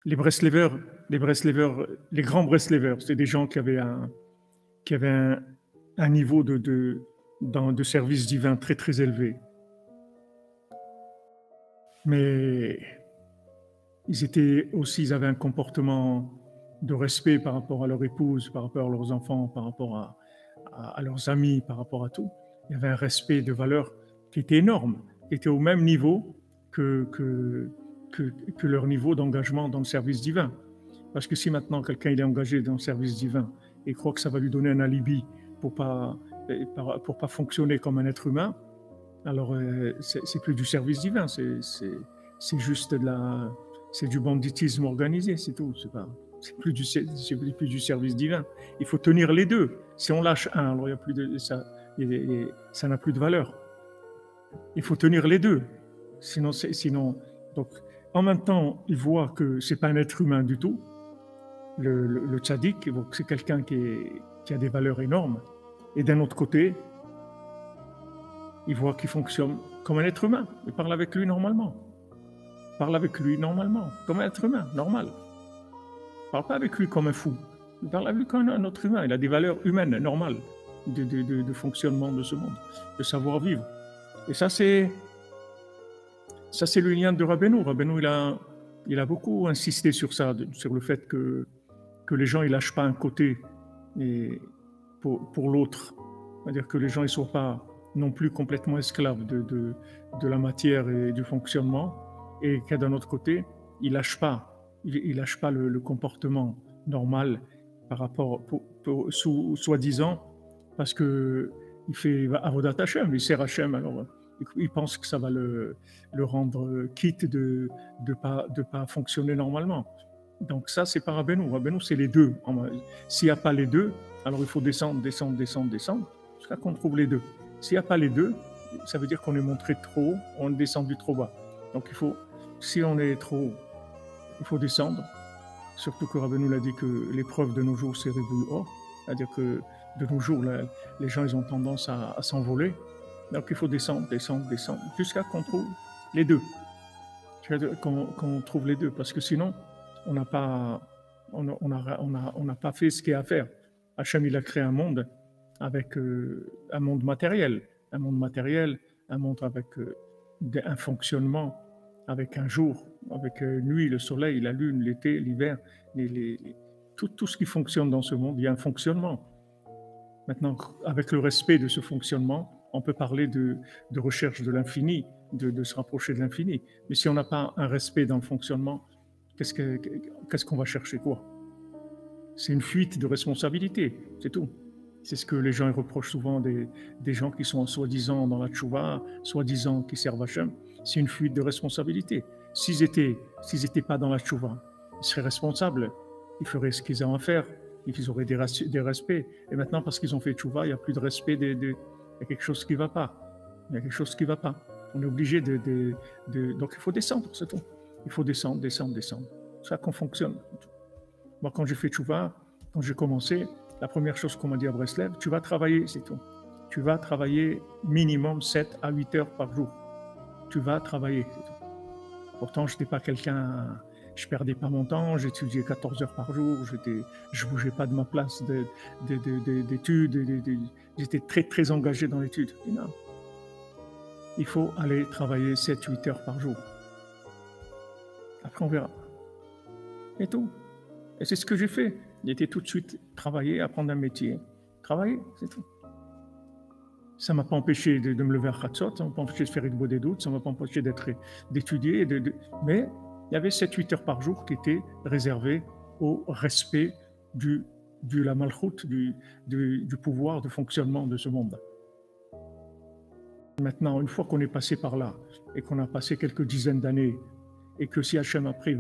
Les Breslevers, les Breslevers, les grands Breslevers, c'est des gens qui avaient un niveau de service divin très très élevé. Mais ils étaient aussi, ils avaient un comportement de respect par rapport à leur épouse, par rapport à leurs enfants, par rapport à leurs amis, par rapport à tout. Il y avait un respect de valeur qui était énorme, qui était au même niveau que, que, que leur niveau d'engagement dans le service divin. Parce que si maintenant quelqu'un il est engagé dans le service divin et croit que ça va lui donner un alibi pour pas, pour pas fonctionner comme un être humain, alors c'est plus du service divin, c'est juste c'est du banditisme organisé, c'est tout. C'est plus du service divin. Il faut tenir les deux. Si on lâche un, alors il y a plus de ça, ça n'a plus de valeur. Il faut tenir les deux. Sinon, donc, en même temps, il voit que c'est pas un être humain du tout. Le tzaddik, c'est quelqu'un qui a des valeurs énormes. Et d'un autre côté, il voit qu'il fonctionne comme un être humain. Il parle avec lui normalement. Parle avec lui normalement, comme un être humain, normal. Il parle pas avec lui comme un fou. Il parle avec lui comme un autre humain. Il a des valeurs humaines, normales, de fonctionnement de ce monde, de savoir-vivre. Et ça, c'est le lien de Rabbeinu. Rabbeinu, il a beaucoup insisté sur ça, sur le fait que les gens ne lâchent pas un côté et pour l'autre. C'est-à-dire que les gens ne soient pas non plus complètement esclaves de la matière et du fonctionnement, et qu'à d'un autre côté, ils ne lâchent pas, le comportement normal par rapport, soi-disant, parce qu'il fait Avodat Hashem, il sert Hashem, alors il pense que ça va le rendre quitte de pas fonctionner normalement. Donc ça, c'est pas Rabbeinu. Rabbeinu, c'est les deux. S'il n'y a pas les deux, alors il faut descendre, jusqu'à qu'on trouve les deux. S'il n'y a pas les deux, ça veut dire qu'on est montré trop haut, on est descendu trop bas. Donc si on est trop haut, il faut descendre. Surtout que Rabbeinu l'a dit que l'épreuve de nos jours, c'est révolu or. C'est-à-dire que de nos jours, les gens, ils ont tendance à s'envoler. Donc il faut descendre, jusqu'à qu'on trouve les deux. Qu'on trouve les deux, parce que sinon, on n'a pas fait ce qu'il y a à faire. Hachem, il a créé un monde avec un monde matériel, un monde avec un fonctionnement, avec un jour, avec nuit, le soleil, la lune, l'été, l'hiver, tout ce qui fonctionne dans ce monde, il y a un fonctionnement. Maintenant, avec le respect de ce fonctionnement, on peut parler de recherche de l'infini, de se rapprocher de l'infini. Mais si on n'a pas un respect dans le fonctionnement, qu'est-ce qu'on va chercher quoi? C'est une fuite de responsabilité, c'est tout. C'est ce que les gens reprochent souvent des gens qui sont soi-disant dans la tchouva, soi-disant qui servent Hachem. C'est une fuite de responsabilité. S'ils étaient pas dans la tchouva, ils seraient responsables. Ils feraient ce qu'ils ont à faire. Ils auraient des respects. Et maintenant, parce qu'ils ont fait tchouva, il n'y a plus de respect. Il y a quelque chose qui ne va pas. Il y a quelque chose qui ne va pas. On est obligé donc il faut descendre, c'est tout. Il faut descendre. Ça qu'on fonctionne. Moi, quand j'ai fait tchouva, quand j'ai commencé, la première chose qu'on m'a dit à Breslev, tu vas travailler, c'est tout. Tu vas travailler minimum 7 à 8 heures par jour. Tu vas travailler, c'est tout. Pourtant, je n'étais pas quelqu'un, je ne perdais pas mon temps, j'étudiais 14 heures par jour, je ne bougeais pas de ma place d'études, j'étais très, très engagé dans l'étude. Non. Il faut aller travailler 7-8 heures par jour. Après, on verra. Et tout. Et c'est ce que j'ai fait. J'ai été tout de suite travailler, apprendre un métier. Travailler, c'est tout. Ça ne m'a pas empêché de me lever à Khatsot, ça ne m'a pas empêché de faire une des doutes, ça ne m'a pas empêché d'étudier. Mais il y avait 7-8 heures par jour qui étaient réservées au respect de la malchoute, du pouvoir de fonctionnement de ce monde. Maintenant, une fois qu'on est passé par là et qu'on a passé quelques dizaines d'années et que si Hachem après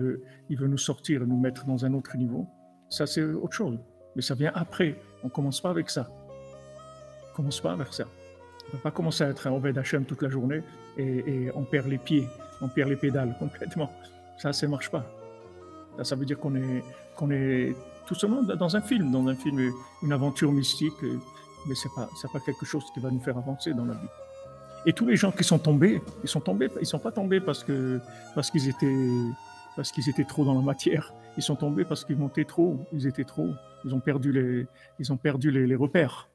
il veut nous sortir et nous mettre dans un autre niveau, ça c'est autre chose. Mais ça vient après. On ne commence pas avec ça. On ne commence pas avec ça. On ne peut pas commencer à être un Oved Hachem toute la journée et on perd les pieds, on perd les pédales complètement. Ça ne marche pas. Ça veut dire qu'on est tout simplement dans un film, une aventure mystique, mais ce n'est pas quelque chose qui va nous faire avancer dans la vie. Et tous les gens qui sont tombés, ils sont pas tombés parce qu'ils parce qu'ils étaient trop dans la matière. Ils sont tombés parce qu'ils montaient trop, ils étaient trop. Ils ont perdu les repères.